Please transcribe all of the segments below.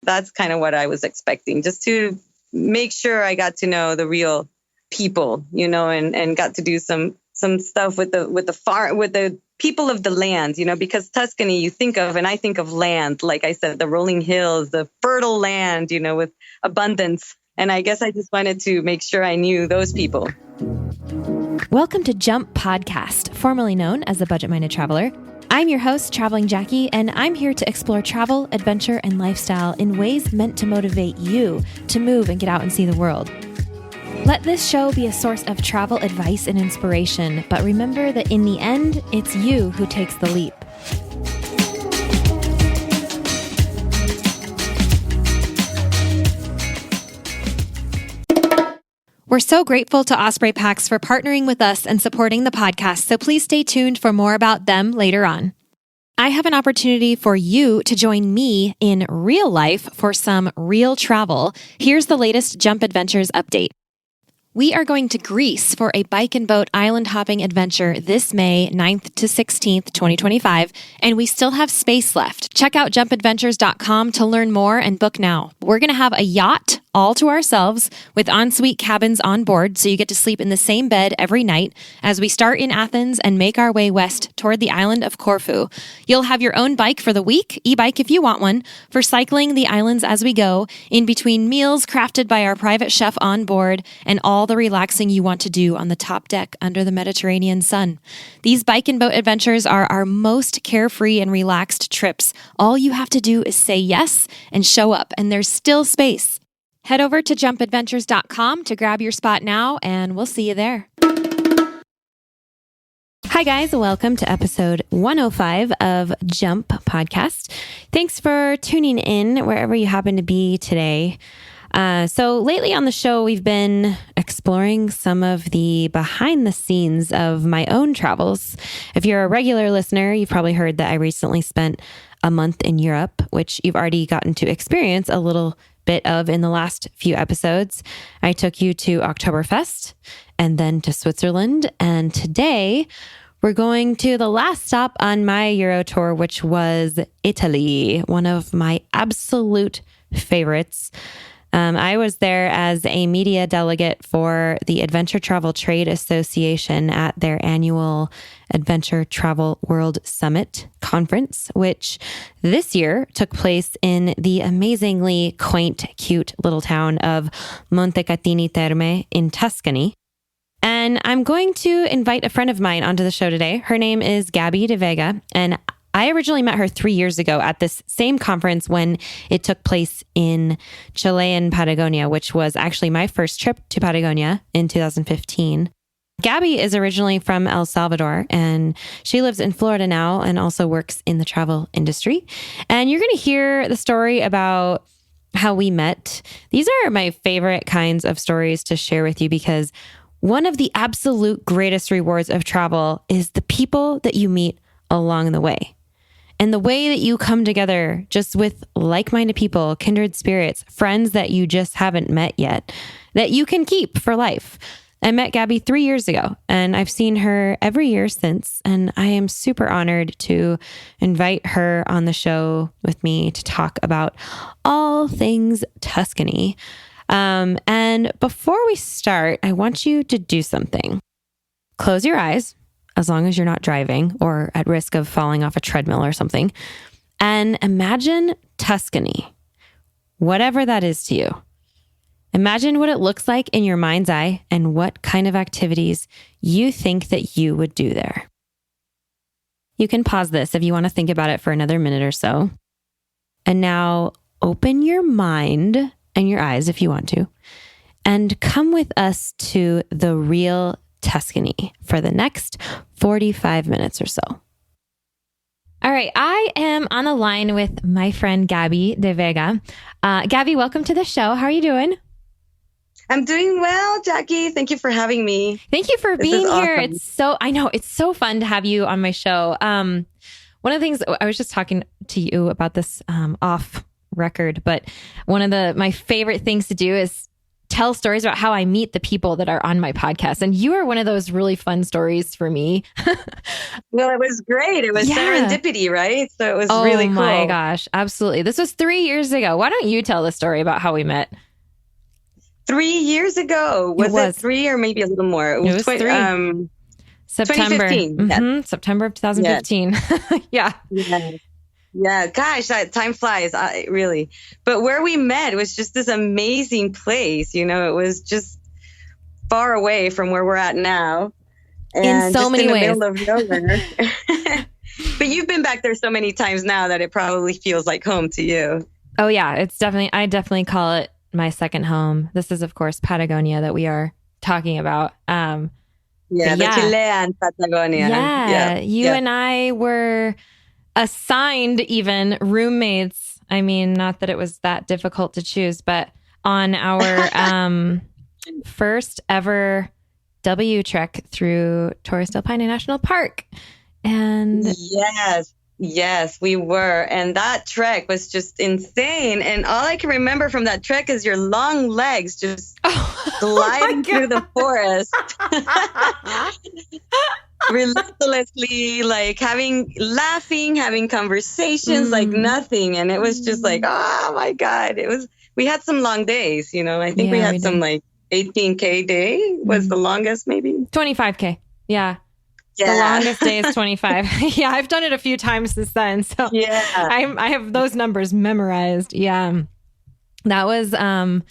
that's kind of what I was expecting, just to make sure I got to know the real people, and got to do some stuff with the people of the land, because Tuscany, you think of, and I think of land, like I said, the rolling hills, the fertile land, with abundance. And I guess I just wanted to make sure I knew those people. Welcome to Jump Podcast, formerly known as The Budget Minded Traveler. I'm your host, Traveling Jackie, and I'm here to explore travel, adventure, and lifestyle in ways meant to motivate you to move and get out and see the world. Let this show be a source of travel advice and inspiration, but remember that in the end, it's you who takes the leap. We're so grateful to Osprey Packs for partnering with us and supporting the podcast, so please stay tuned for more about them later on. I have an opportunity for you to join me in real life for some real travel. Here's the latest Jump Adventures update. We are going to Greece for a bike and boat island hopping adventure this May 9th to 16th, 2025, and we still have space left. Check out jumpadventures.com to learn more and book now. We're going to have a yacht all to ourselves with ensuite cabins on board, so you get to sleep in the same bed every night as we start in Athens and make our way west toward the island of Corfu. You'll have your own bike for the week, e-bike if you want one, for cycling the islands as we go, in between meals crafted by our private chef on board, and all the relaxing you want to do on the top deck under the Mediterranean sun. These bike and boat adventures are our most carefree and relaxed trips. All you have to do is say yes and show up, and there's still space. Head over to jumpadventures.com to grab your spot now, and we'll see you there. Hi guys, welcome to episode 105 of Jump Podcast. Thanks for tuning in wherever you happen to be today. So lately on the show, we've been exploring some of the behind the scenes of my own travels. If you're a regular listener, you've probably heard that I recently spent a month in Europe, which you've already gotten to experience a little bit of in the last few episodes. I took you to Oktoberfest and then to Switzerland. And today we're going to the last stop on my Euro tour, which was Italy, one of my absolute favorites. I was there as a media delegate for the Adventure Travel Trade Association at their annual Adventure Travel World Summit conference, which this year took place in the amazingly quaint, cute little town of Montecatini Terme in Tuscany. And I'm going to invite a friend of mine onto the show today. Her name is Gabby De Vega, and I originally met her 3 years ago at this same conference when it took place in Chilean Patagonia, which was actually my first trip to Patagonia in 2015. Gabby is originally from El Salvador, and she lives in Florida now and also works in the travel industry. And you're going to hear the story about how we met. These are my favorite kinds of stories to share with you because one of the absolute greatest rewards of travel is the people that you meet along the way. And the way that you come together just with like-minded people, kindred spirits, friends that you just haven't met yet, that you can keep for life. I met Gabby 3 years ago, and I've seen her every year since, and I am super honored to invite her on the show with me to talk about all things Tuscany. And before we start, I want you to do something. Close your eyes, as long as you're not driving or at risk of falling off a treadmill or something. And imagine Tuscany, whatever that is to you. Imagine what it looks like in your mind's eye and what kind of activities you think that you would do there. You can pause this if you want to think about it for another minute or so. And now open your mind and your eyes if you want to, and come with us to the real Tuscany for the next 45 minutes or so. All right, I am on the line with my friend Gabby De Vega. Gabby, welcome to the show. How are you doing? I'm doing well, Jackie. Thank you for having me. Thank you for being here. Awesome. I know it's so fun to have you on my show. One of the things I was just talking to you about this off record, but one of my favorite things to do is tell stories about how I meet the people that are on my podcast. And you are one of those really fun stories for me. Well, it was great. It was serendipity, right? So it was really cool. Oh my gosh. Absolutely. This was 3 years ago. Why don't you tell the story about how we met? 3 years ago. Was it 3 or maybe a little more? It was 3. September. 2015. September of 2015. Yes. Yeah. Gosh, that time flies, really. But where we met was just this amazing place. You know, it was just far away from where we're at now. And in so many ways. Middle of nowhere. But you've been back there so many times now that it probably feels like home to you. Oh yeah, I definitely call it my second home. This is, of course, Patagonia that we are talking about. The Chilean Patagonia. Yeah, you and I were assigned even roommates. I mean, not that it was that difficult to choose, but on our first ever W trek through Torres del Paine National Park. And yes, we were. And that trek was just insane. And all I can remember from that trek is your long legs just gliding through the forest. Relentlessly, like laughing, having conversations like nothing. And it was just like, oh my God. We had some long days, you know. I think we had some like 18K day was the longest, maybe 25K. Yeah. The longest day is 25. Yeah, I've done it a few times since then. So I have those numbers memorized. Yeah. That was a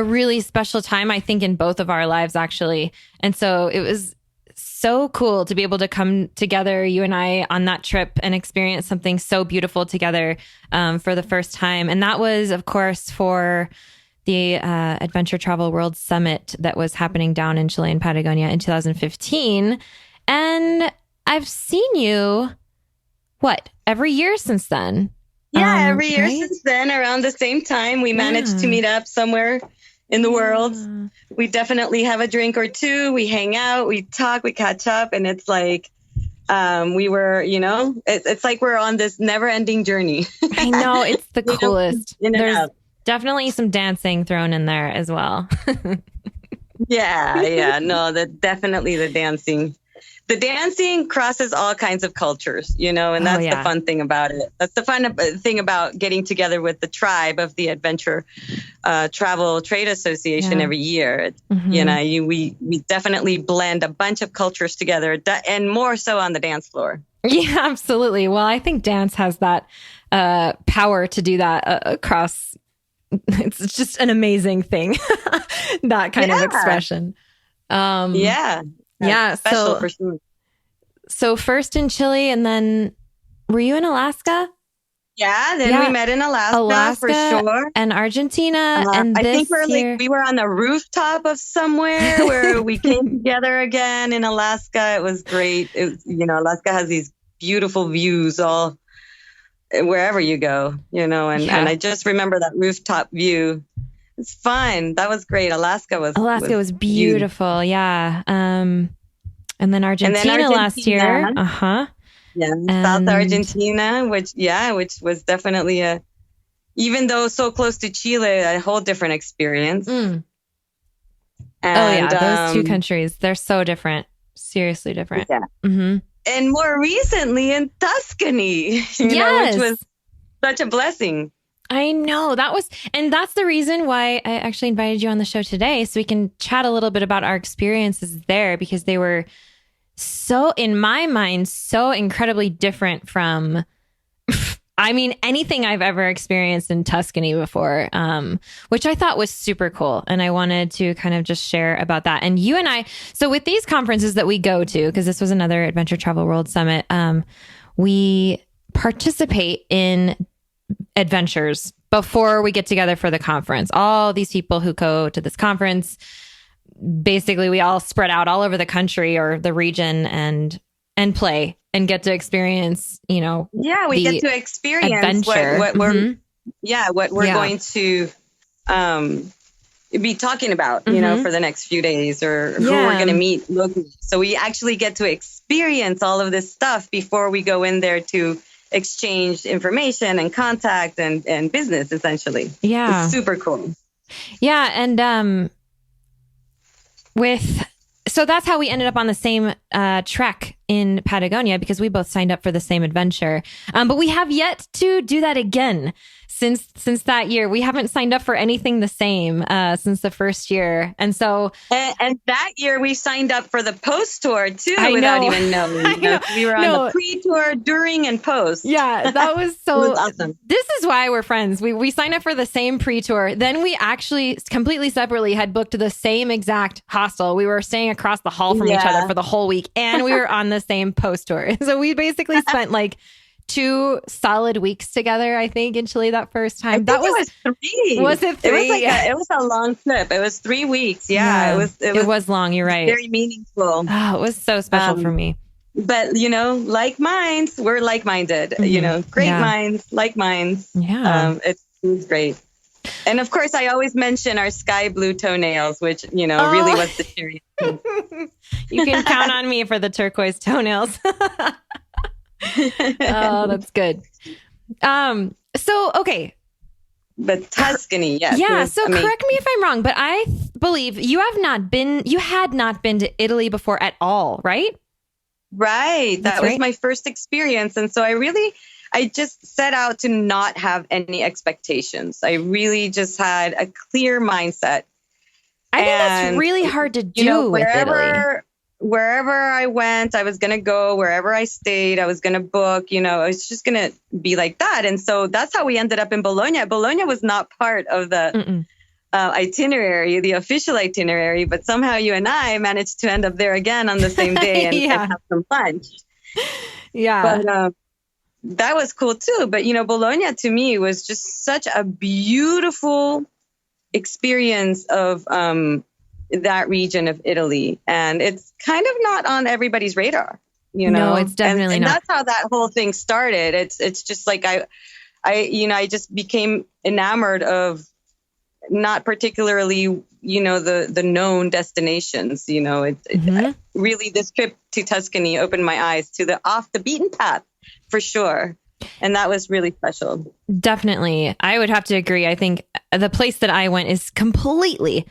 really special time, I think, in both of our lives, actually. And so it was so cool to be able to come together, you and I, on that trip and experience something so beautiful together for the first time. And that was, of course, for the Adventure Travel World Summit that was happening down in Chile and Patagonia in 2015. And I've seen you, every year since then? Yeah, every year since then, around the same time, we managed to meet up somewhere in the world. We definitely have a drink or two. We hang out, we talk, we catch up. And it's like, we were, you know, it's like we're on this never ending journey. I know, it's the coolest. There's definitely some dancing thrown in there as well. No, definitely the dancing. The dancing crosses all kinds of cultures, you know, and that's the fun thing about it. That's the fun thing about getting together with the tribe of the Adventure Travel Trade Association every year. You know, we definitely blend a bunch of cultures together, and more so on the dance floor. Yeah, absolutely. Well, I think dance has that power to do that across. It's just an amazing thing, that kind of expression. Special for sure. So first in Chile, and then were you in Alaska? Yeah, then we met in Alaska for sure, and Argentina. And I think we were on the rooftop of somewhere where we came together again in Alaska. It was great. Alaska has these beautiful views all wherever you go, you know, and I just remember that rooftop view. It's fun. That was great. Alaska was beautiful. Yeah. And then Argentina last year. Yeah. South Argentina, which was definitely even though so close to Chile, a whole different experience. And, those two countries, they're so different. Seriously different. Yeah. And more recently in Tuscany, which was such a blessing. I know that's the reason why I actually invited you on the show today, so we can chat a little bit about our experiences there, because they were so, in my mind, so incredibly different from, anything I've ever experienced in Tuscany before, which I thought was super cool. And I wanted to kind of just share about that. And you and I, so with these conferences that we go to, because this was another Adventure Travel World Summit, we participate in adventures before we get together for the conference. All these people who go to this conference, basically we all spread out all over the country or the region and play and get to experience, we get to experience what we're going to be talking about, for the next few days, or who we're going to meet locally. So we actually get to experience all of this stuff before we go in there to exchange information and contact and business, essentially. Yeah. It's super cool. Yeah. And So that's how we ended up on the same trek in Patagonia, because we both signed up for the same adventure. But we have yet to do that again since that year. We haven't signed up for anything the same since the first year. And so... And that year we signed up for the post tour too, without even knowing. We were on the pre-tour, during, and post. Yeah, that was so... It was awesome. This is why we're friends. We signed up for the same pre-tour. Then we actually completely separately had booked the same exact hostel. We were staying across the hall from each other for the whole week. And we were on the same post tour. So we basically spent like 2 solid weeks together, I think, in Chile that first time. That was 3. Was it 3? It was a long trip. It was 3 weeks. Yeah. It was long. You're right. Very meaningful. Oh, it was so special for me. But, like minds, we're like-minded, great minds, like minds. Yeah. It was great. And of course, I always mention our sky blue toenails, which, really was the cherry. You can count on me for the turquoise toenails. Oh, that's good. So, okay. But Tuscany, yes. Yeah. So correct me if I'm wrong, but I believe you had not been to Italy before at all, right? Right. That was my first experience. And so I just set out to not have any expectations. I really just had a clear mindset. I think that's really hard to do with Italy. Wherever I went, I was going to go. Wherever I stayed, I was going to book. It was just going to be like that. And so that's how we ended up in Bologna. Bologna was not part of the itinerary, the official itinerary, but somehow you and I managed to end up there again on the same day and have some lunch. Yeah. But that was cool too. But, Bologna to me was just such a beautiful experience of that region of Italy. And it's kind of not on everybody's radar, No, it's definitely and not. that's how that whole thing started. It's just like I just became enamored of not particularly, the known destinations. Really, this trip to Tuscany opened my eyes to the off the beaten path for sure. And that was really special. Definitely. I would have to agree. I think the place that I went is completely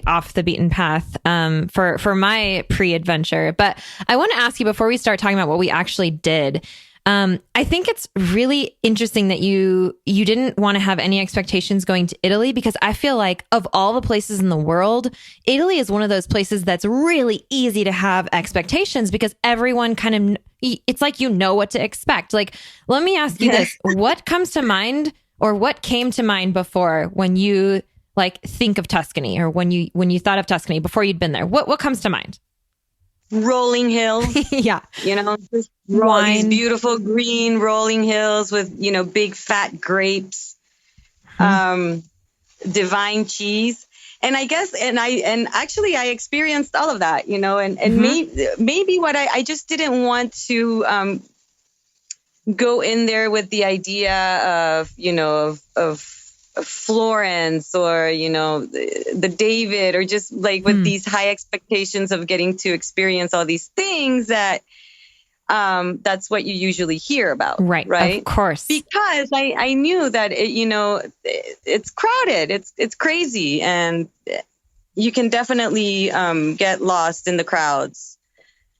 off the beaten path for my pre-adventure. But I want to ask you before we start talking about what we actually did. I think it's really interesting that you didn't want to have any expectations going to Italy, because I feel like of all the places in the world, Italy is one of those places that's really easy to have expectations, because everyone it's like what to expect. Like, let me ask you this. What comes to mind, or what came to mind before when you think of Tuscany, or when you thought of Tuscany before you'd been there? What comes to mind? Rolling hills. Yeah. These beautiful green rolling hills with, big fat grapes, divine cheese. And I guess, actually I experienced all of that, and maybe what I just didn't want to go in there with the idea of Florence or, the David, or just with these high expectations of getting to experience all these things that that's what you usually hear about. Right. Of course. Because I knew that, it's crowded. It's crazy. And you can definitely get lost in the crowds.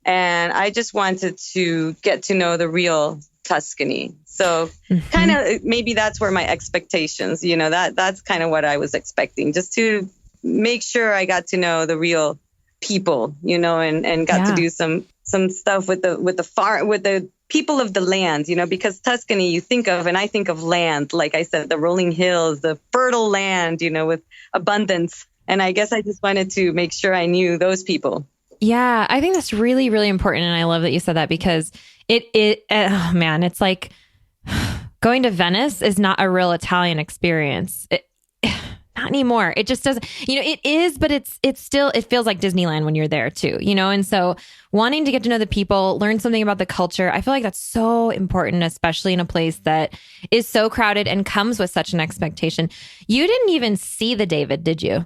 And I just wanted to get to know the real Tuscany. So kind of maybe that's where my expectations, that's kind of what I was expecting, just to make sure I got to know the real people, and got to do some stuff with the people of the land, because Tuscany you think of, and I think of land, like I said, the rolling hills, the fertile land, with abundance. And I guess I just wanted to make sure I knew those people. Yeah, I think that's really, really important. And I love that you said that, because it's like going to Venice is not a real Italian experience. Not anymore. It just doesn't, it is, but it's still, it feels like Disneyland when you're there too, and so wanting to get to know the people, learn something about the culture. I feel like that's so important, especially in a place that is so crowded and comes with such an expectation. You didn't even see the David, did you?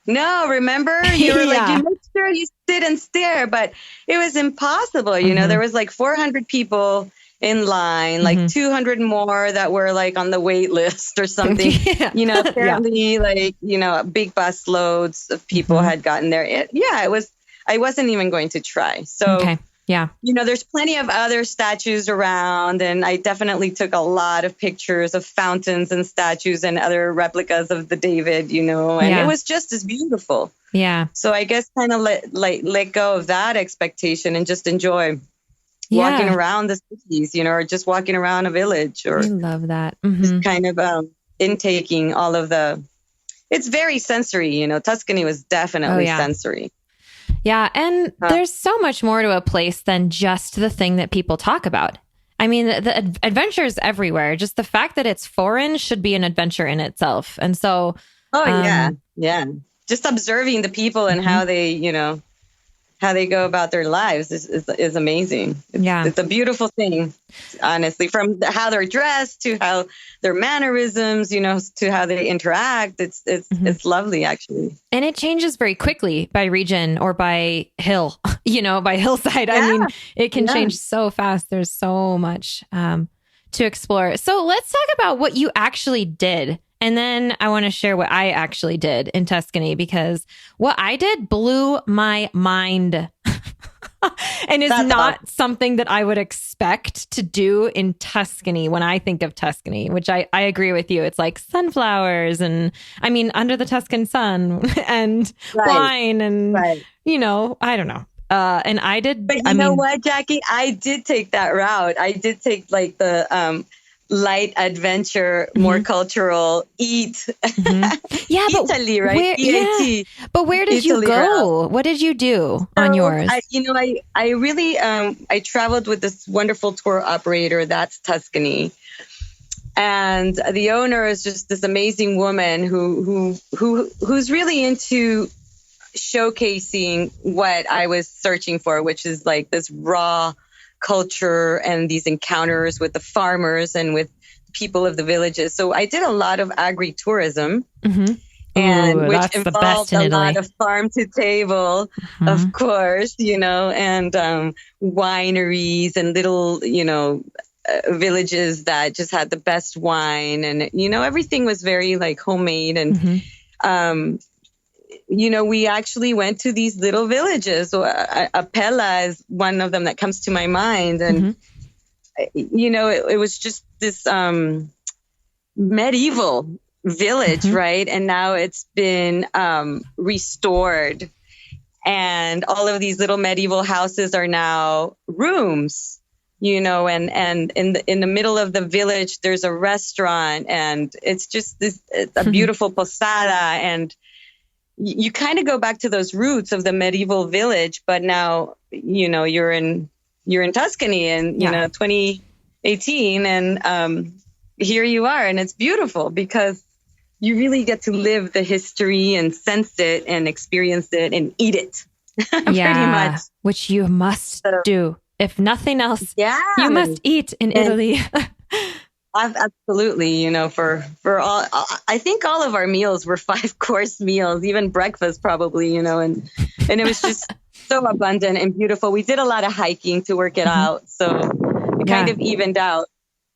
No, remember? You were you make sure you sit and stare, but it was impossible. There was 400 people in line, like 200 more that were like on the wait list or something. Apparently like, big bus loads of people had gotten there. I wasn't even going to try. So, there's plenty of other statues around, and I definitely took a lot of pictures of fountains and statues and other replicas of the David, and it was just as beautiful. Yeah. So I guess kind of let go of that expectation and just enjoy walking around the cities, or just walking around a village, or I love that. Just kind of intaking all of it's very sensory, Tuscany was definitely sensory. Yeah. And there's so much more to a place than just the thing that people talk about. I mean, the adventure is everywhere. Just the fact that it's foreign should be an adventure in itself. And so... yeah. Just observing the people and how they, how they go about their lives is amazing. It's a beautiful thing, honestly, from how they're dressed to how their mannerisms, to how they interact. It's lovely, actually. And it changes very quickly by region or by hill, by hillside. I mean, it can change so fast. There's so much to explore. So let's talk about what you actually did. And then I want to share what I actually did in Tuscany, because what I did blew my mind and is not something that I would expect to do in Tuscany when I think of Tuscany, which I agree with you. It's like sunflowers and under the Tuscan sun and wine and, I don't know. And I did. But you know what, Jackie? I did take that route. I did take like the light adventure, more cultural, eat. Yeah, but Italy, right? But where did Italy you go? What did you do on yours? I really I traveled with this wonderful tour operator. That's Tuscany, and the owner is just this amazing woman who's really into showcasing what I was searching for, which is like this raw culture and these encounters with the farmers and with people of the villages. So I did a lot of agritourism, and which involved a lot of farm to table, of course, and wineries and little, villages that just had the best wine, and everything was very like homemade. And we actually went to these little villages. So Apella is one of them that comes to my mind. And, it was just this medieval village, right? And now it's been restored. And all of these little medieval houses are now rooms, and in the middle of the village, there's a restaurant, and it's just it's a beautiful posada. And you kind of go back to those roots of the medieval village, but now, you're in Tuscany in, 2018, and here you are, and it's beautiful because you really get to live the history and sense it and experience it and eat it. Pretty much. Which you must do. If nothing else, you must eat in Italy. Absolutely. For all, I think all of our meals were 5-course meals, even breakfast probably, and it was just so abundant and beautiful. We did a lot of hiking to work it out. So it kind of evened out.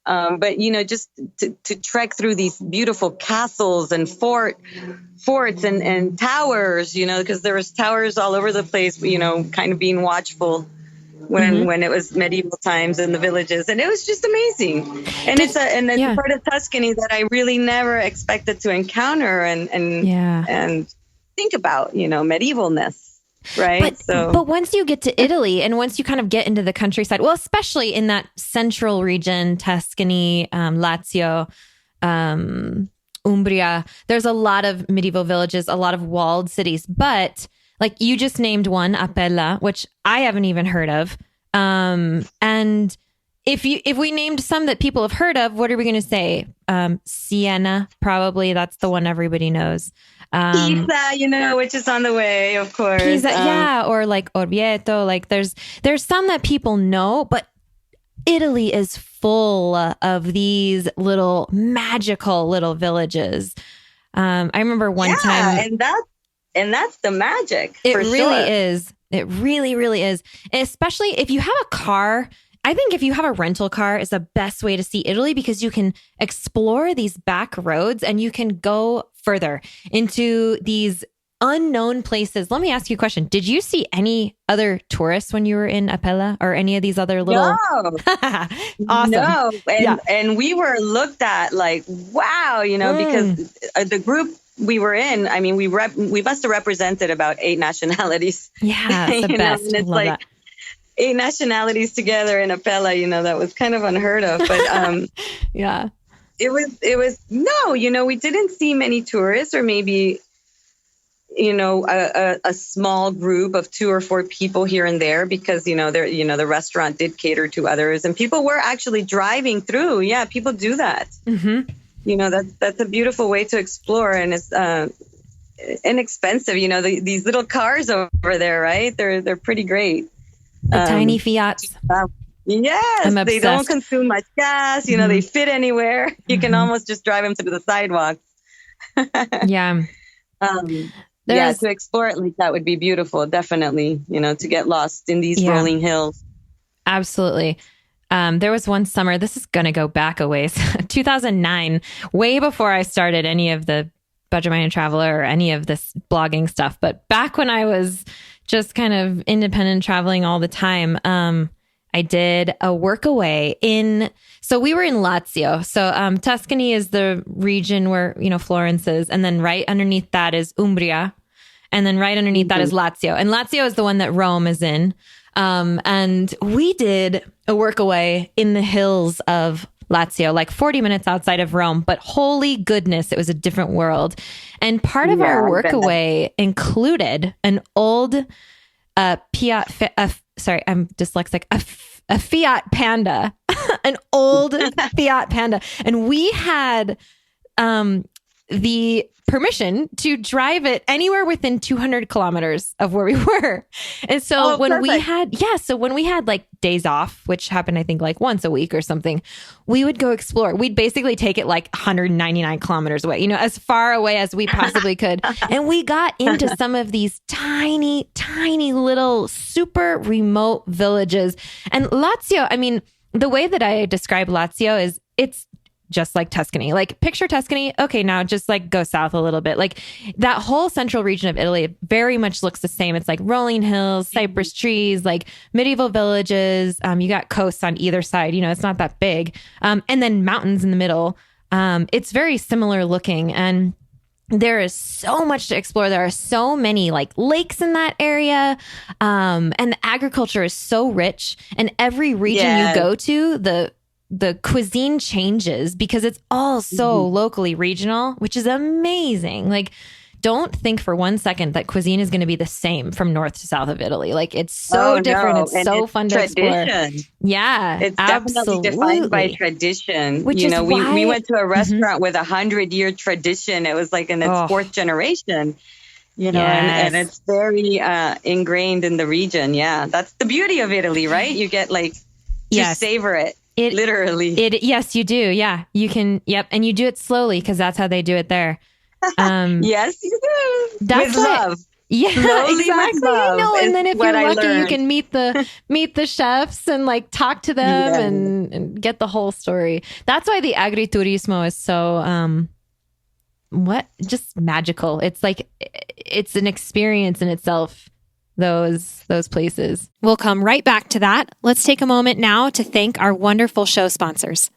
But, just to trek through these beautiful castles and forts and towers, because there was towers all over the place, kind of being watchful when it was medieval times in the villages, and it was just amazing. And it's a part of Tuscany that I really never expected to encounter and think about, medievalness. Right. But once you get to Italy and once you kind of get into the countryside, well, especially in that central region, Tuscany, Lazio, Umbria, there's a lot of medieval villages, a lot of walled cities, but like you just named one, Apella, which I haven't even heard of. And if we named some that people have heard of, what are we going to say? Siena, probably. That's the one everybody knows. Pisa, which is on the way, of course. Pisa, or like Orvieto. Like there's some that people know, but Italy is full of these little magical little villages. I remember one time, and that's the magic. It really is. It really, really is. And especially if you have a car I think if you have a rental car is the best way to see Italy because you can explore these back roads and you can go further into these unknown places. Let me ask you a question. Did you see any other tourists when you were in Apella or any of these other little... No. Awesome. No. And we were looked at like, wow, because the group we were in, I mean, we must have represented about 8 nationalities. Yeah, it's the best. And it's Love like that. 8 nationalities together in Apella, that was kind of unheard of. But yeah, it was no, we didn't see many tourists, or maybe a small group of 2 or 4 people here and there, because the restaurant did cater to others, and people were actually driving through. Yeah, people do that. That's a beautiful way to explore, and it's inexpensive. These little cars over there, right? They're pretty great. The tiny Fiats. Yes, they don't consume much gas. They fit anywhere. You can almost just drive them to the sidewalk. Yeah. To explore it like that would be beautiful. Definitely, to get lost in these rolling hills. Absolutely. There was one summer, this is going to go back a ways, 2009, way before I started any of the Budget Minded Traveler or any of this blogging stuff. But back when I was just kind of independent traveling all the time, I did a workaway so we were in Lazio. So Tuscany is the region where, Florence is. And then right underneath that is Umbria. And then right underneath that is Lazio. And Lazio is the one that Rome is in. And we did a workaway in the hills of Lazio, like 40 minutes outside of Rome. But holy goodness, it was a different world. And part of our workaway included an old sorry, I'm dyslexic. A Fiat Panda, an old Fiat Panda. And we had the permission to drive it anywhere within 200 kilometers of where we were. And so when we had like days off, which happened, I think like once a week or something, we would go explore. We'd basically take it like 199 kilometers away, as far away as we possibly could. And we got into some of these tiny, tiny little super remote villages. And Lazio, I mean, the way that I describe Lazio is it's just like Tuscany. Like picture Tuscany. Okay, now just like go south a little bit. Like that whole central region of Italy very much looks the same. It's like rolling hills, cypress trees, like medieval villages. You got coasts on either side. It's not that big. And then mountains in the middle. It's very similar looking, and there is so much to explore. There are so many like lakes in that area. And the agriculture is so rich, and every region you go to, the cuisine changes because it's all so locally regional, which is amazing. Like, don't think for one second that cuisine is going to be the same from north to south of Italy. Like, it's so different. No. It's so fun to explore. Yeah, it's definitely defined by tradition. Which is why we went to a restaurant with 100-year tradition. It was like in its 4th generation. And it's very ingrained in the region. Yeah, that's the beauty of Italy, right? You get like to savor it. Literally. Yes, you do. Yeah, you can. Yep. And you do it slowly because that's how they do it there. Yes, you do. That's with love. Yeah, slowly exactly. And then if you're lucky, you can meet the chefs and like talk to them and get the whole story. That's why the agriturismo is so just magical. It's like it's an experience in itself. Those places. We'll come right back to that. Let's take a moment now to thank our wonderful show sponsors.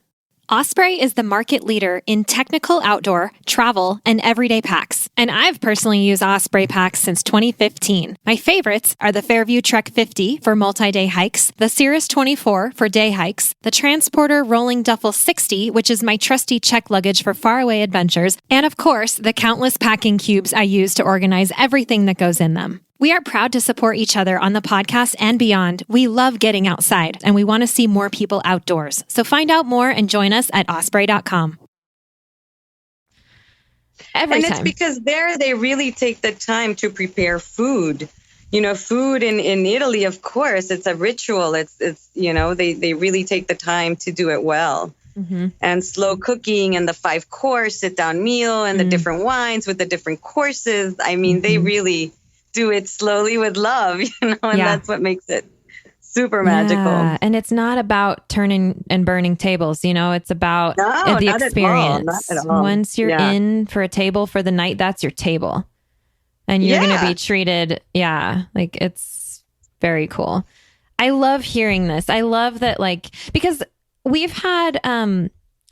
Osprey is the market leader in technical outdoor, travel, and everyday packs. And I've personally used Osprey packs since 2015. My favorites are the Fairview Trek 50 for multi-day hikes, the Cirrus 24 for day hikes, the Transporter Rolling Duffel 60, which is my trusty check luggage for faraway adventures, and of course, the countless packing cubes I use to organize everything that goes in them. We are proud to support each other on the podcast and beyond. We love getting outside, and we want to see more people outdoors. So find out more and join us at osprey.com. It's because there they really take the time to prepare food. Food in Italy, of course, it's a ritual. It's they really take the time to do it well. Mm-hmm. And slow cooking and the 5-course sit-down meal and the different wines with the different courses. I mean, they really do it slowly with love, and that's what makes it super magical. Yeah. And it's not about turning and burning tables, it's about the not experience. Not at all. Once you're in for a table for the night, that's your table. And you're going to be treated. Yeah. Like, it's very cool. I love hearing this. I love that, because we've had,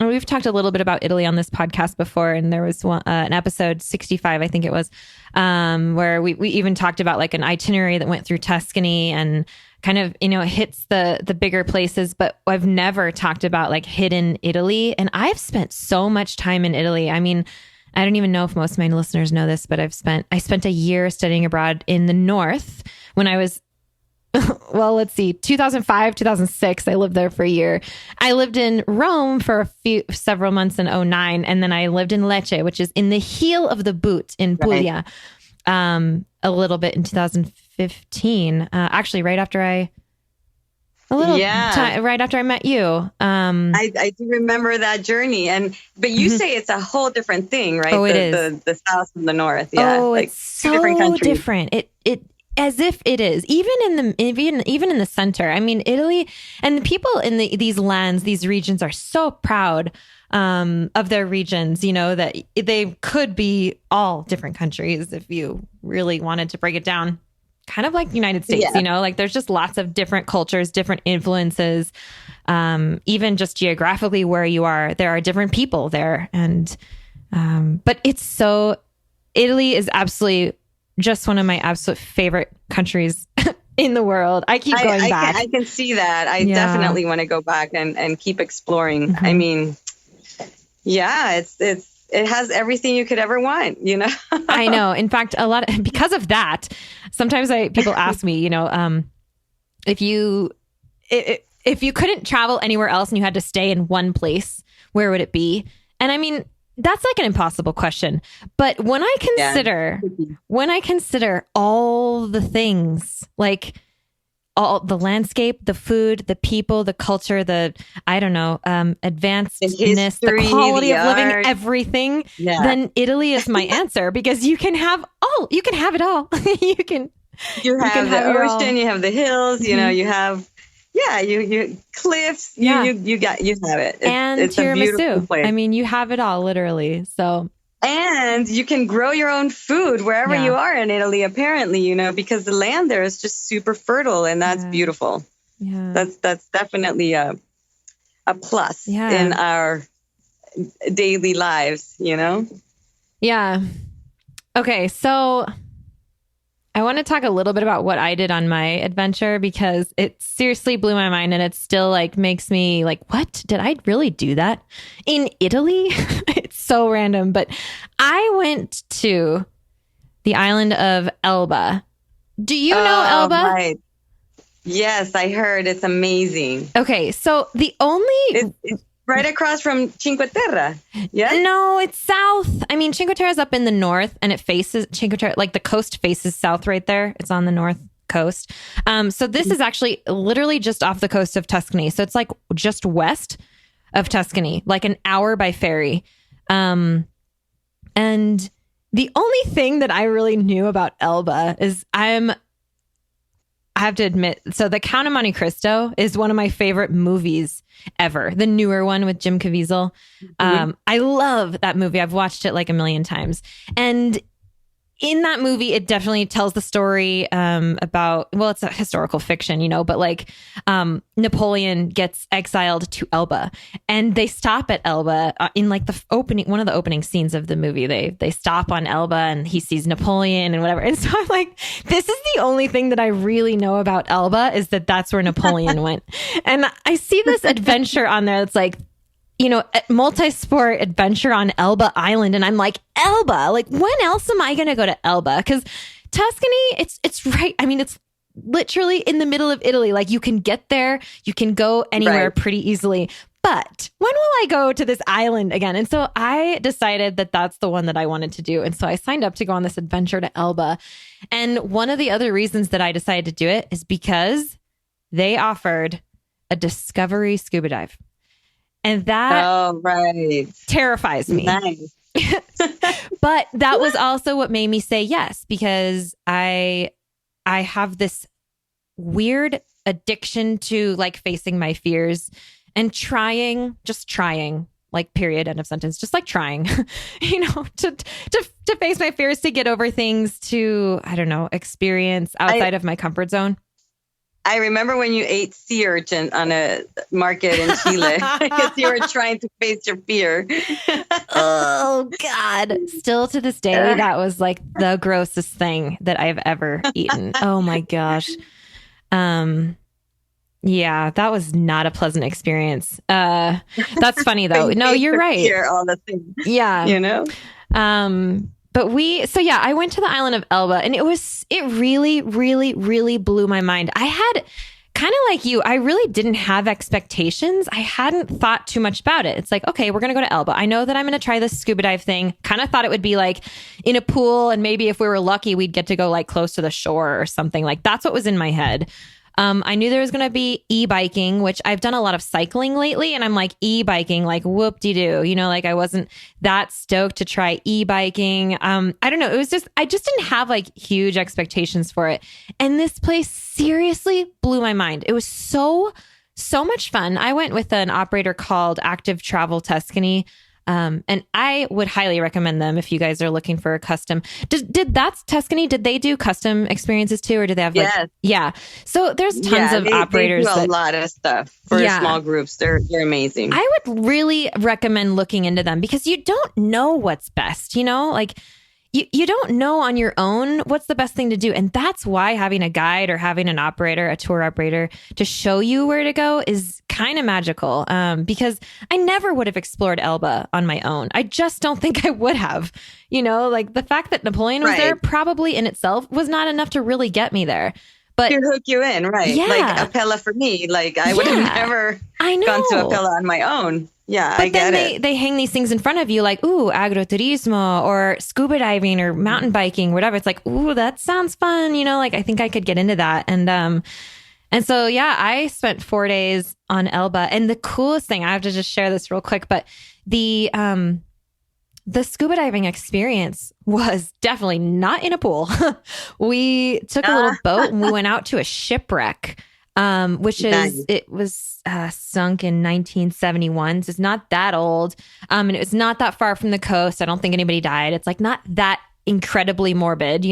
we've talked a little bit about Italy on this podcast before, and there was an episode 65, I think it was, where we even talked about like an itinerary that went through Tuscany and kind of, hits the bigger places, but I've never talked about like hidden Italy. And I've spent so much time in Italy. I mean, I don't even know if most of my listeners know this, but I spent a year studying abroad in the north when I was, well, let's see, 2005, 2006. I lived there for a year. I lived in Rome for several months in 2009. And then I lived in Lecce, which is in the heel of the boot in Puglia, a little bit in 2015. Actually, right after I met you. I do remember that journey, but you say it's a whole different thing, right? Oh, it is. The south and the north. Yeah. Oh, it's so different countries. Different. It as if it is even in the center. I mean, Italy and the people in these lands, these regions are so proud of their regions, that they could be all different countries if you really wanted to break it down. Kind of like the United States, like there's just lots of different cultures, different influences, even just geographically where you are, there are different people there. And, but Italy is absolutely just one of my absolute favorite countries in the world. I keep going back. I can see that. I definitely want to go back and keep exploring. I mean, it has everything you could ever want, I know. In fact, because of that, sometimes people ask me, if you couldn't travel anywhere else and you had to stay in one place, where would it be? And I mean, that's like an impossible question. But when I consider all the things, like all the landscape, the food, the people, the culture, advancedness, the quality of living, everything, then Italy is my answer, because you can have it all. you have the ocean, you have the hills, you have, you cliffs, you have it. It's a beautiful place. I mean, you have it all, literally. So. And you can grow your own food wherever you are in Italy, apparently, because the land there is just super fertile, and that's beautiful. Yeah. That's definitely a plus in our daily lives, Yeah. Okay. So I want to talk a little bit about what I did on my adventure, because it seriously blew my mind, and it still makes me like, what? Did I really do that in Italy? It's so random, but I went to the island of Elba. Do you know Elba? Right. Yes, I heard it's amazing. Okay, so the only... It's right across from Cinque Terre. Yeah. No, it's south. I mean, Cinque Terre is up in the north, and it faces Cinque Terre, like the coast faces south right there. It's on the north coast. So this is actually literally just off the coast of Tuscany. So it's like just west of Tuscany, like an hour by ferry. And the only thing that I really knew about Elba is I have to admit, so The Count of Monte Cristo is one of my favorite movies ever. The newer one with Jim Caviezel. I love that movie. I've watched it like a million times. And in that movie, it definitely tells the story about, well, it's a historical fiction, but Napoleon gets exiled to Elba, and they stop at Elba in like one of the opening scenes of the movie. They stop on Elba, and he sees Napoleon and whatever. And so I'm like, this is the only thing that I really know about Elba, is that's where Napoleon went. And I see this adventure on there that's like, multi-sport adventure on Elba Island. And I'm like, Elba, like, when else am I going to go to Elba? Because Tuscany, it's right. I mean, it's literally in the middle of Italy. Like, you can get there, you can go anywhere pretty easily. But when will I go to this island again? And so I decided that that's the one that I wanted to do. And so I signed up to go on this adventure to Elba. And one of the other reasons that I decided to do it is because they offered a Discovery scuba dive. And that terrifies me. Nice. But that was also what made me say yes, because I have this weird addiction to like facing my fears and just trying, like period, end of sentence, just like trying, to face my fears, to get over things, to, I don't know, experience outside of my comfort zone. I remember when you ate sea urchin on a market in Chile because you were trying to face your fear. Oh, God. Still to this day, that was like the grossest thing that I've ever eaten. Oh, my gosh. Yeah, that was not a pleasant experience. That's funny, though. No, you're right. Fear, all the things, yeah. But I went to the island of Elba, and it really, really, really blew my mind. I had kind of like you, I really didn't have expectations. I hadn't thought too much about it. It's like, okay, we're going to go to Elba. I know that I'm going to try this scuba dive thing. Kind of thought it would be like in a pool, and maybe if we were lucky, we'd get to go like close to the shore or something. Like that's what was in my head. I knew there was going to be e-biking, which I've done a lot of cycling lately. And I'm like, e-biking, like whoop-de-doo, like I wasn't that stoked to try e-biking. I don't know. It was I just didn't have like huge expectations for it. And this place seriously blew my mind. It was so much fun. I went with an operator called Active Travel Tuscany. And I would highly recommend them if you guys are looking for a custom. Did that's Tuscany? Did they do custom experiences too, or did they have like? Yes. Yeah. So there's tons of operators. They do a lot of stuff for small groups. They're amazing. I would really recommend looking into them because you don't know what's best. Like you don't know on your own what's the best thing to do. And that's why having a guide or having an operator, a tour operator to show you where to go is kind of magical. Because I never would have explored Elba on my own. I just don't think I would have, like the fact that Napoleon was there probably in itself was not enough to really get me there. But to hook you in, right? Yeah. Like Apella for me, like I would have never gone to Apella on my own. Yeah, but then they hang these things in front of you like, ooh, agroturismo or scuba diving or mountain biking, whatever. It's like, ooh, that sounds fun. Like I think I could get into that. And so, yeah, I spent 4 days on Elba. And the coolest thing, I have to just share this real quick, but the scuba diving experience was definitely not in a pool. We took a little boat and we went out to a shipwreck. Which is, it was sunk in 1971. So it's not that old. And it was not that far from the coast. I don't think anybody died. It's like not that incredibly morbid,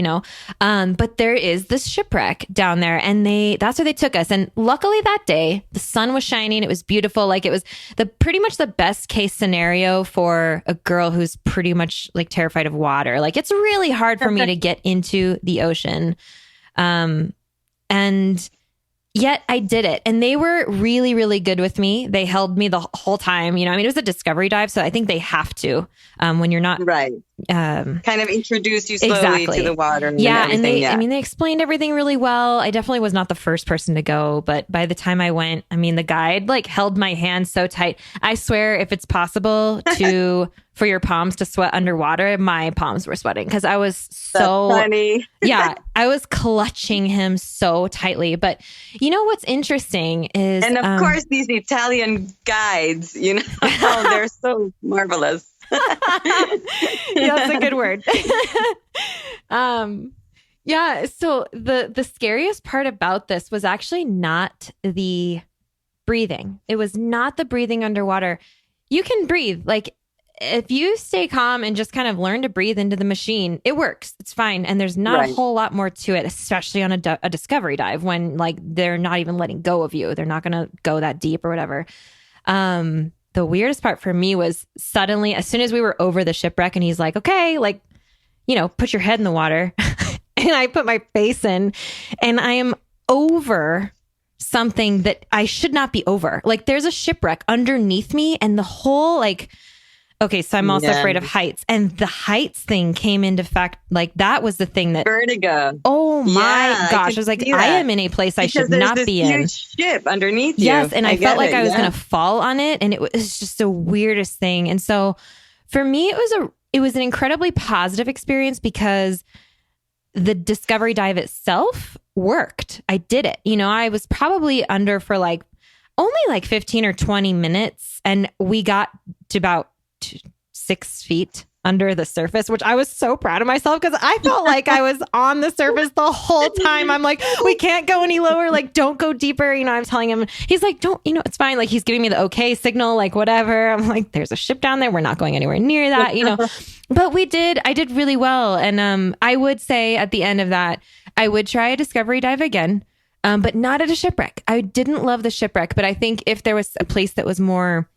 but there is this shipwreck down there and that's where they took us. And luckily that day, the sun was shining. It was beautiful. Like it was pretty much the best case scenario for a girl who's pretty much like terrified of water. Like it's really hard for me to get into the ocean. And yet I did it. And they were really, really good with me. They held me the whole time. It was a discovery dive. So I think they have to when you're not. Right. Kind of introduce you slowly to the water. And they explained everything really well. I definitely was not the first person to go. But by the time I went, the guide like held my hand so tight. I swear if it's possible for your palms to sweat underwater, my palms were sweating because I was so funny. Yeah, I was clutching him so tightly. But what's interesting is, and of course, these Italian guides, they're so marvelous. Yeah, that's a good word. Yeah. So the scariest part about this was actually not the breathing. It was not the breathing underwater. You can breathe. Like if you stay calm and just kind of learn to breathe into the machine, it works. It's fine. And there's not a whole lot more to it, especially on a discovery dive when like they're not even letting go of you. They're not going to go that deep or whatever. The weirdest part for me was suddenly, as soon as we were over the shipwreck and he's like, okay, like, put your head in the water. And I put my face in and I am over something that I should not be over. Like there's a shipwreck underneath me and the whole like, okay, so I'm also afraid of heights. And the heights thing came into fact. Like that was the thing that vertigo. Oh my gosh. I was like, I am in a place I should not be in. Huge ship underneath you. Yes. And I felt like I was going to fall on it. And it was just the weirdest thing. And so for me, it was an incredibly positive experience because the discovery dive itself worked. I did it. I was probably under for like only like 15 or 20 minutes. And we got to about 6 feet under the surface, which I was so proud of myself because I felt like I was on the surface the whole time. I'm like, we can't go any lower. Like, don't go deeper. You know, I'm telling him, he's like, don't, you know, it's fine. Like, he's giving me the okay signal, like, whatever. I'm like, there's a ship down there. We're not going anywhere near that, you know. But I did really well. And I would say at the end of that, I would try a discovery dive again, but not at a shipwreck. I didn't love the shipwreck, but I think if there was a place that was more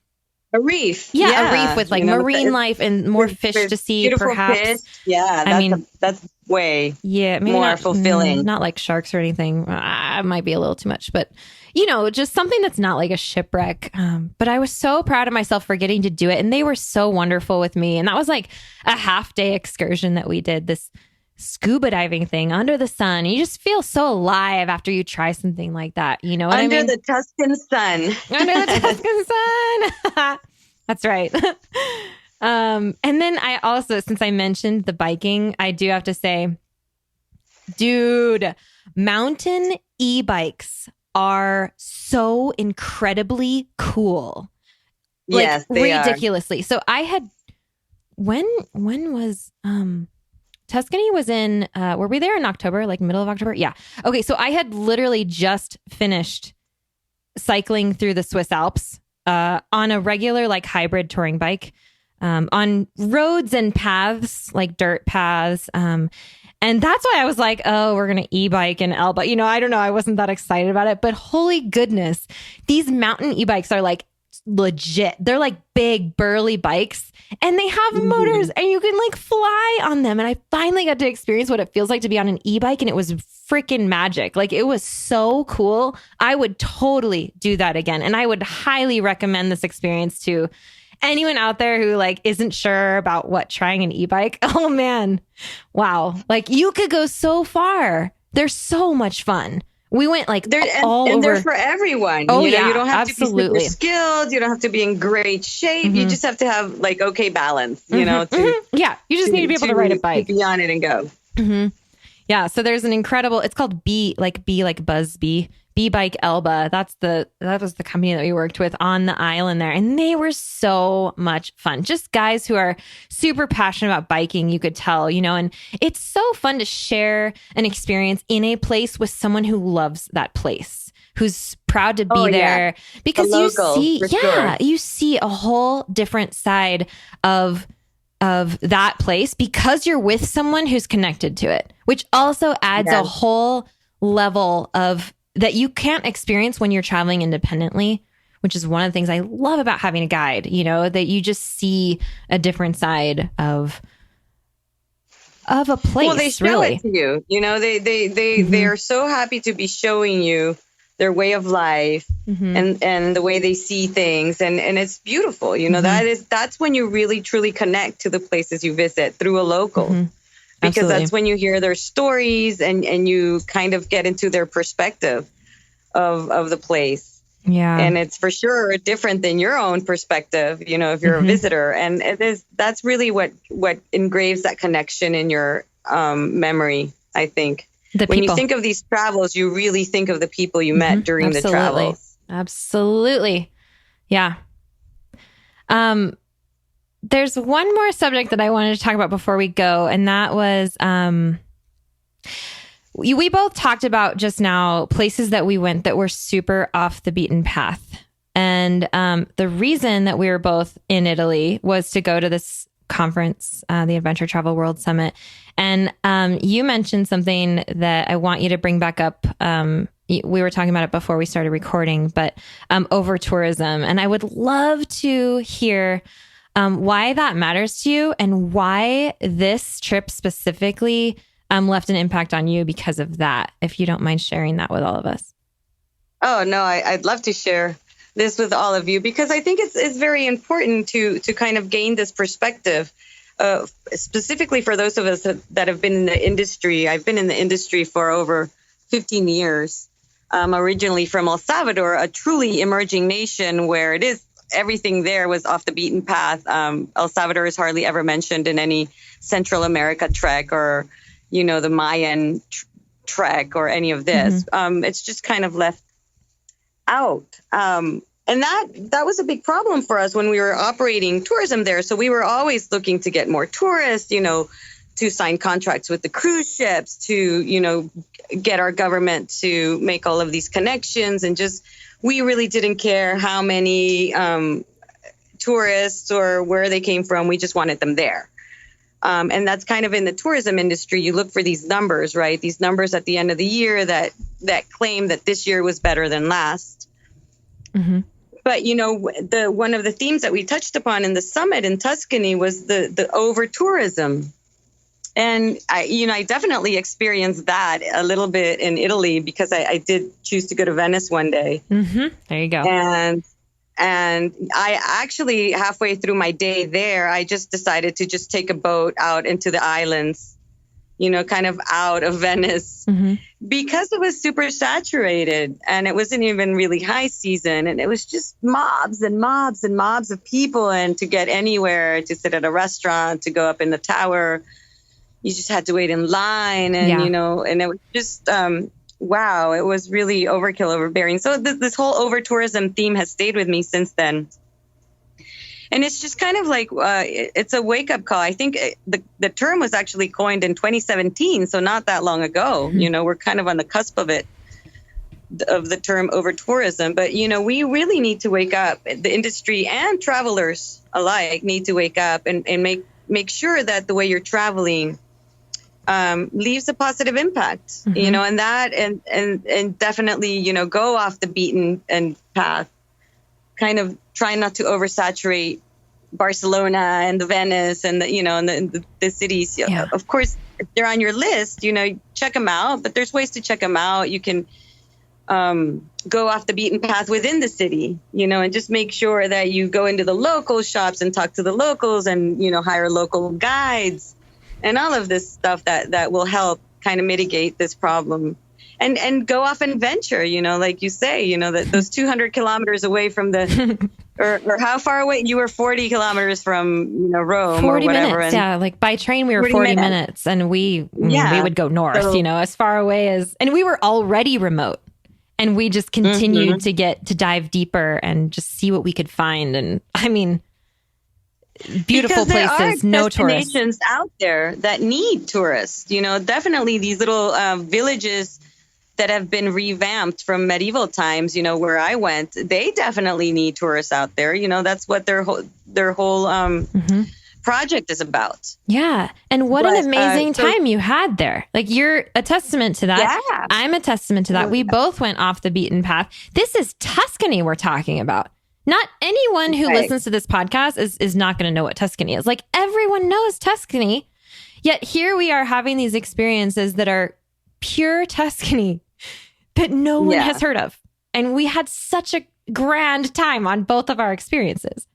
a reef. Yeah, a reef with like marine life and more fish to see, perhaps. Fish. Yeah, that's way more fulfilling. Not like sharks or anything. It might be a little too much, but you know, just something that's not like a shipwreck. But I was so proud of myself for getting to do it, and they were so wonderful with me. And that was like a half-day excursion that we did. This scuba diving thing under the sun. You just feel so alive after you try something like that. You know what I mean? Under the Tuscan sun. Under the Tuscan sun. That's right. And then I also, since I mentioned the biking, I do have to say, dude, mountain e-bikes are so incredibly cool. Like, yes, they ridiculously. So I had, when was, Tuscany was in, were we there in October, like middle of October? Yeah. Okay. So I had literally just finished cycling through the Swiss Alps on a regular, like hybrid touring bike, on roads and paths, like dirt paths. And that's why I was like, oh, we're going to e-bike in Elba. You know, I don't know. I wasn't that excited about it, but holy goodness, these mountain e-bikes are like legit. They're like big burly bikes, and they have motors, and you can like fly on them. And I finally got to experience what it feels like to be on an e-bike, and it was freaking magic. Like, it was so cool. I would totally do that again, and I would highly recommend this experience to anyone out there who like isn't sure about what trying an e-bike. Oh man, wow! Like, you could go so far. They're so much fun. We went like all over. They're for everyone. Oh, you don't have absolutely. to be super skilled. You don't have to be in great shape. You just have to have like okay balance. You know, yeah. You just need to be able to ride a bike, be on it, and go. Yeah. So there's an incredible. It's called B like Buzz B Bike Elba. That was the company that we worked with on the island there, and they were so much fun. Just guys who are super passionate about biking, you could tell, you know, and it's so fun to share an experience in a place with someone who loves that place, who's proud to be there, because you see a whole different side of that place because you're with someone who's connected to it, which also adds a whole level of that you can't experience when you're traveling independently, which is one of the things I love about having a guide, you know, that you just see a different side of a place. Well, they show it to you. You know, they are so happy to be showing you their way of life and the way they see things. And it's beautiful. You know, that's when you really, truly connect to the places you visit through a local. Because that's when you hear their stories and you kind of get into their perspective of the place. Yeah. And it's for sure different than your own perspective, you know, if you're a visitor. And that's really what engraves that connection in your memory, I think. When you think of these travels, you really think of the people you met during the travels. Absolutely. Yeah. There's one more subject that I wanted to talk about before we go, and that was we both talked about just now places that we went that were super off the beaten path. And the reason that we were both in Italy was to go to this conference, the Adventure Travel World Summit. And you mentioned something that I want you to bring back up. We were talking about it before we started recording, but over tourism. And I would love to hear why that matters to you and why this trip specifically left an impact on you because of that, if you don't mind sharing that with all of us. Oh, no, I'd love to share this with all of you because I think it's very important to kind of gain this perspective, specifically for those of us that have been in the industry. I've been in the industry for over 15 years, originally from El Salvador, a truly emerging nation where it is everything there was off the beaten path. El Salvador is hardly ever mentioned in any Central America trek or, you know, the Mayan trek or any of this. It's just kind of left out. And that was a big problem for us when we were operating tourism there. So we were always looking to get more tourists, to sign contracts with the cruise ships, to, get our government to make all of these connections. And just, we really didn't care how many tourists or where they came from. We just wanted them there. And that's kind of in the tourism industry. You look for these numbers, right? These numbers at the end of the year that claim that this year was better than last. Mm-hmm. But, one of the themes that we touched upon in the summit in Tuscany was the over tourism. And I definitely experienced that a little bit in Italy, because I did choose to go to Venice one day. Mm-hmm. There you go. And I actually, halfway through my day there, I just decided to just take a boat out into the islands, kind of out of Venice, mm-hmm. because it was super saturated and it wasn't even really high season. And it was just mobs and mobs and mobs of people. And to get anywhere, to sit at a restaurant, to go up in the tower, you just had to wait in line. And, and it was just, wow, it was really overkill, overbearing. So this whole over tourism theme has stayed with me since then. And it's just kind of like, it's a wake up call. I think the term was actually coined in 2017. So not that long ago, Mm-hmm. We're kind of on the cusp of the term over tourism. But, we really need to wake up. The industry and travelers alike need to wake up and make sure that the way you're traveling leaves a positive impact, mm-hmm. And that, and definitely, go off the beaten and path, kind of try not to oversaturate Barcelona and the Venice and the cities. Yeah. Of course, if they're on your list, check them out, but there's ways to check them out. You can, go off the beaten path within the city, and just make sure that you go into the local shops and talk to the locals and, hire local guides and all of this stuff that will help kind of mitigate this problem, and go off and venture, like you say, that those 200 kilometers away from the, or how far away you were, 40 kilometers from, Rome 40 or whatever. minutes. Yeah. Like by train, we were 40 minutes and we would go north, as far away and we were already remote, and we just continued mm-hmm. to dive deeper and just see what we could find. And I mean, beautiful places, no tourists. Destinations out there that need tourists, definitely these little villages that have been revamped from medieval times, where I went, they definitely need tourists out there. That's what their whole mm-hmm. project is about. Yeah. And what an amazing time you had there. Like, you're a testament to that. Yeah. I'm a testament to that. We both went off the beaten path. This is Tuscany we're talking about. Not anyone who listens to this podcast is not going to know what Tuscany is. Like, everyone knows Tuscany, yet here we are having these experiences that are pure Tuscany that no one has heard of. And we had such a grand time on both of our experiences.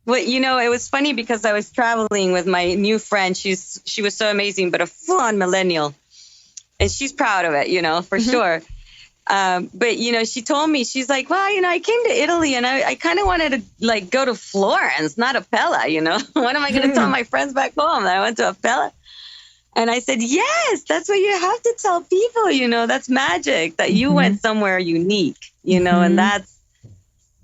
Well, it was funny because I was traveling with my new friend. She was so amazing, but a full-on millennial. And she's proud of it, for mm-hmm. sure. But, she told me, she's like, well, I came to Italy and I kind of wanted to go to Florence, not Apella, When am I going to tell my friends back home that I went to Apella? And I said, yes, that's what you have to tell people, that's magic, that you mm-hmm. went somewhere unique, mm-hmm. and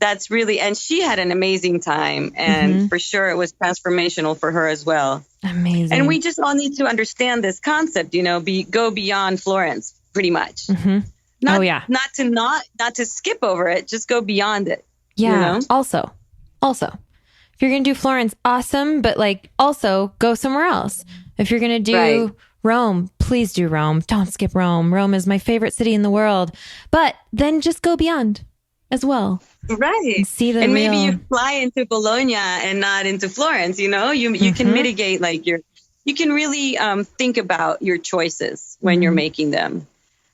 that's really, and she had an amazing time. And mm-hmm. for sure it was transformational for her as well. Amazing. And we just all need to understand this concept, go beyond Florence pretty much. Mm-hmm. Not to skip over it, just go beyond it. Yeah. Also, if you're going to do Florence, awesome. But also go somewhere else. If you're going to do Rome, please do Rome. Don't skip Rome. Rome is my favorite city in the world. But then just go beyond as well. Right. And see the maybe you fly into Bologna and not into Florence, you mm-hmm. can mitigate you can really think about your choices when mm-hmm. you're making them.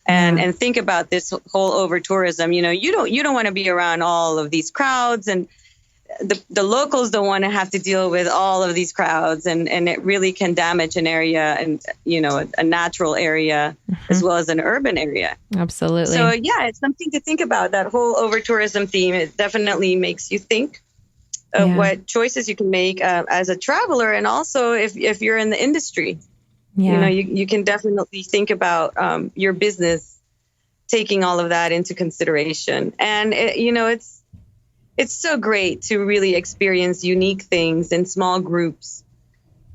And think about this whole over tourism. You don't want to be around all of these crowds, and the locals don't want to have to deal with all of these crowds, and it really can damage an area and a natural area mm-hmm. as well as an urban area. Absolutely. So it's something to think about. That whole over tourism theme, it definitely makes you think of what choices you can make as a traveler, and also if you're in the industry. Yeah. You can definitely think about your business taking all of that into consideration. And, it's it's so great to really experience unique things in small groups,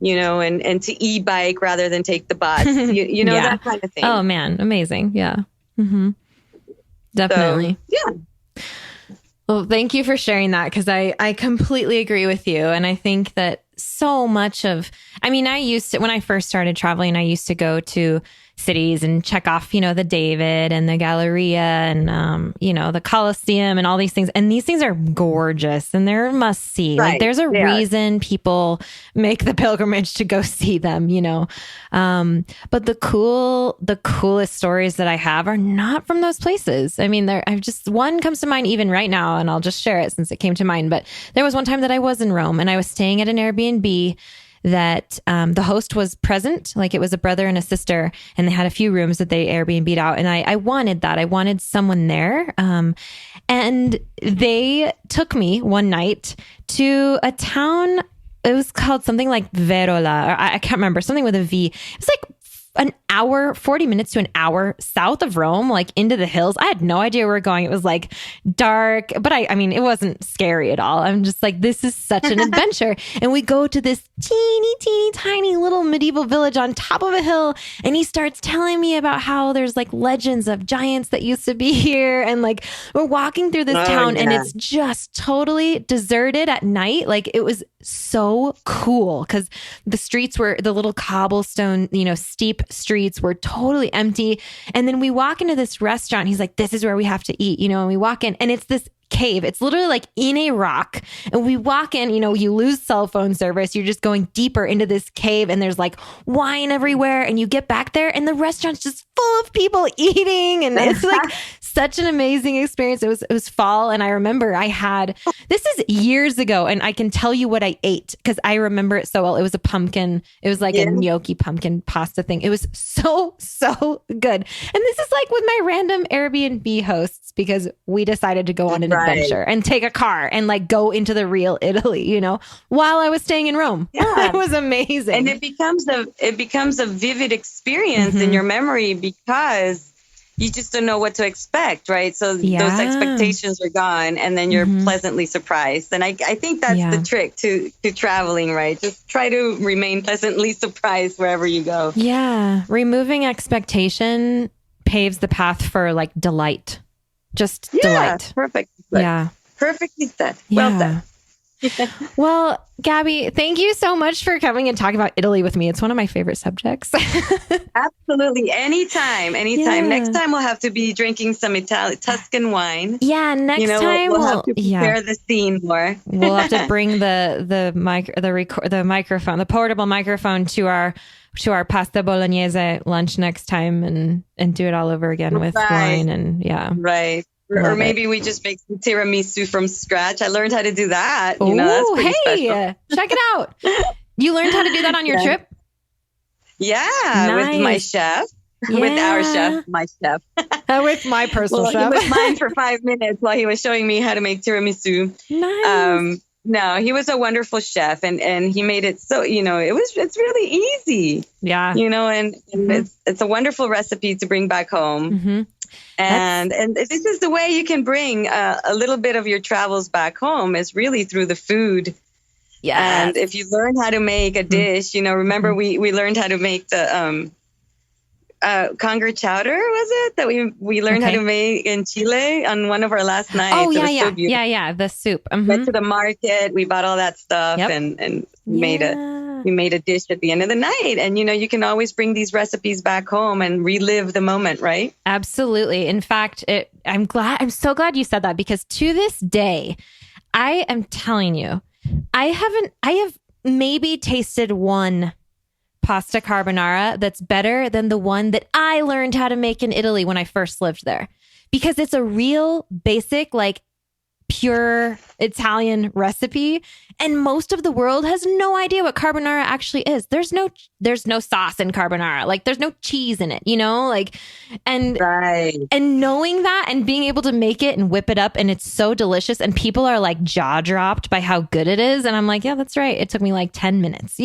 and to e-bike rather than take the bus, Yeah. that kind of thing. Oh man, amazing. Yeah. Mm-hmm. Definitely. So, yeah. Well, thank you for sharing that, because I completely agree with you. And I think that so much of, when I first started traveling, I used to go to cities and check off, the David and the Galleria and, the Colosseum and all these things. And these things are gorgeous and they're must see. Right. Like there's a reason people make the pilgrimage to go see them, but the coolest stories that I have are not from those places. One comes to mind even right now, and I'll just share it since it came to mind. But there was one time that I was in Rome and I was staying at an Airbnb that the host was present, like it was a brother and a sister, and they had a few rooms that they Airbnb'd out. And I wanted that. I wanted someone there. And they took me one night to a town. It was called something like Verola, or I can't remember, something with a V. It was like an hour, 40 minutes to an hour south of Rome, like into the hills. I had no idea where we were going. It was like dark, but it wasn't scary at all. I'm just like, this is such an adventure. And we go to this teeny tiny little medieval village on top of a hill. And he starts telling me about how there's like legends of giants that used to be here. And like, we're walking through this town and it's just totally deserted at night. Like it was so cool because the streets were the little cobblestone, steep streets were totally empty. And then we walk into this restaurant. He's like, this is where we have to eat, and we walk in and it's this cave. It's literally like in a rock. And we walk in, you lose cell phone service. You're just going deeper into this cave and there's like wine everywhere. And you get back there and the restaurant's just full of people eating. And it's like such an amazing experience. It was fall. And I remember this is years ago, and I can tell you what I ate because I remember it so well. It was a pumpkin. It was like a gnocchi pumpkin pasta thing. It was so good. And this is like with my random Airbnb hosts because we decided to go on an adventure and take a car and like go into the real Italy, while I was staying in Rome. Yeah. It was amazing. And it becomes a vivid experience in your memory because you just don't know what to expect, right? So those expectations are gone and then you're pleasantly surprised. And I think that's the trick to traveling, right? Just try to remain pleasantly surprised wherever you go. Yeah. Removing expectation paves the path for like delight. Just delight. Perfect. Yeah. Perfectly said. Yeah. Well done. Well, Gabby, thank you so much for coming and talking about Italy with me. It's one of my favorite subjects. Absolutely. Anytime. Yeah. Next time we'll have to be drinking some Tuscan wine. Yeah. Next time we'll have to prepare the scene more. We'll have to bring the microphone, the portable microphone to our pasta bolognese lunch next time and do it all over again with wine and Right. Or maybe we just make some tiramisu from scratch. I learned how to do that. That's pretty special. Check it out. You learned how to do that on your trip? Yeah, nice. With my chef. Yeah. With our chef, my chef. With my personal chef. He was mine for 5 minutes while he was showing me how to make tiramisu. Nice. No, he was a wonderful chef and he made it so, it's really easy. Yeah. And it's a wonderful recipe to bring back home. Mm-hmm. And this is the way you can bring a little bit of your travels back home is really through the food. Yeah. And if you learn how to make a dish, remember we learned how to make the conger chowder, was it? That we learned how to make in Chile on one of our last nights. Oh, yeah. The soup. Mm-hmm. Went to the market. We bought all that stuff and we made a dish at the end of the night. And, you can always bring these recipes back home and relive the moment, right? Absolutely. In fact, I'm so glad you said that because to this day, I am telling you, I have maybe tasted one pasta carbonara that's better than the one that I learned how to make in Italy when I first lived there. Because it's a real basic, like pure Italian recipe. And most of the world has no idea what carbonara actually is. There's no sauce in carbonara. Like there's no cheese in it, and knowing that and being able to make it and whip it up and it's so delicious and people are like jaw dropped by how good it is. And I'm like, yeah, that's right. It took me like 10 minutes,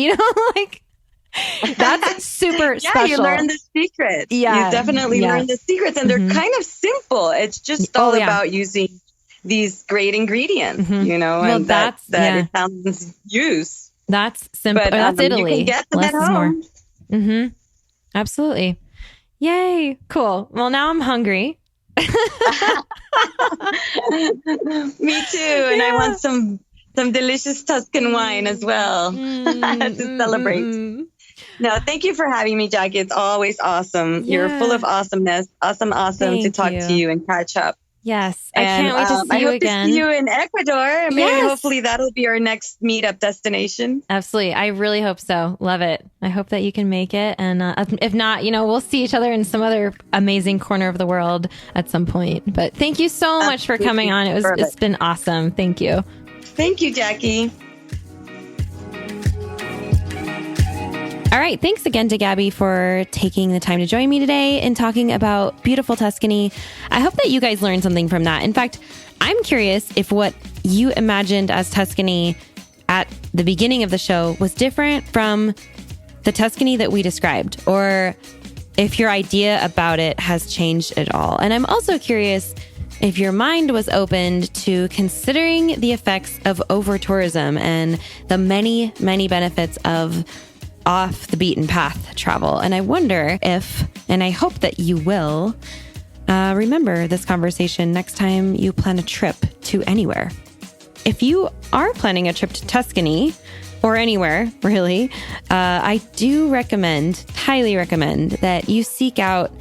that's super special. You learn the secrets. Yeah. You definitely learn the secrets and they're kind of simple. It's just all about using these great ingredients, you know, Well, and that Italians use. That's simple. But That's Italy. you can get them Less at is more. home. Absolutely. Yay. Cool. Well, now I'm hungry. Me too. And I want some delicious Tuscan wine as well to celebrate. No, thank you for having me, Jackie. It's always awesome. You're full of awesomeness. Awesome to talk to you and catch up. Yes. I can't wait to see you again. I hope to see you in Ecuador. Maybe hopefully that'll be our next meetup destination. Absolutely. I really hope so. Love it. I hope that you can make it. And if not, you know, we'll see each other in some other amazing corner of the world at some point. But thank you so much for coming on. It's been awesome. Thank you. Thank you, Jackie. All right. Thanks again to Gabby for taking the time to join me today and talking about beautiful Tuscany. I hope that you guys learned something from that. In fact, I'm curious if what you imagined as Tuscany at the beginning of the show was different from the Tuscany that we described, or if your idea about it has changed at all. And I'm also curious if your mind was opened to considering the effects of over-tourism and the many, many benefits of off the beaten path travel. And I wonder if, and I hope that you will, remember this conversation next time you plan a trip to anywhere. If you are planning a trip to Tuscany or anywhere, really, I do highly recommend that you seek out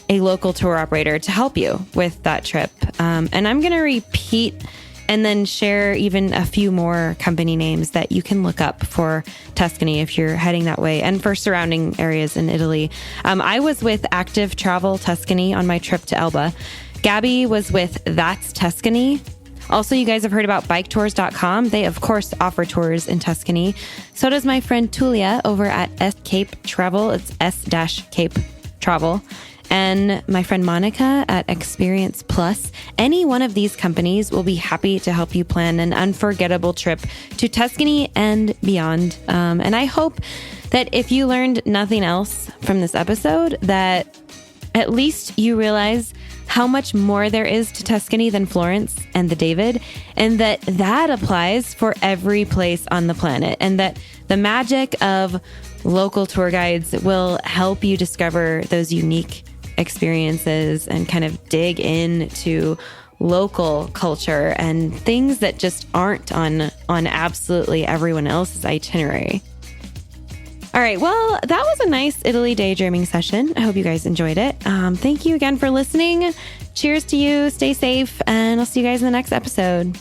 a local tour operator to help you with that trip. And I'm going to repeat and then share even a few more company names that you can look up for Tuscany if you're heading that way, and for surrounding areas in Italy. I was with Active Travel Tuscany on my trip to Elba. Gabby was with That's Tuscany. Also, you guys have heard about biketours.com. They, of course, offer tours in Tuscany. So does my friend Tulia over at S Cape Travel. It's S-Cape Travel. And my friend Monica at Experience Plus. Any one of these companies will be happy to help you plan an unforgettable trip to Tuscany and beyond. And I hope that if you learned nothing else from this episode, that at least you realize how much more there is to Tuscany than Florence and the David, and that applies for every place on the planet, and that the magic of local tour guides will help you discover those unique experiences and kind of dig into local culture and things that just aren't on absolutely everyone else's itinerary. All right. Well, that was a nice Italy daydreaming session. I hope you guys enjoyed it. Thank you again for listening. Cheers to you. Stay safe. And I'll see you guys in the next episode.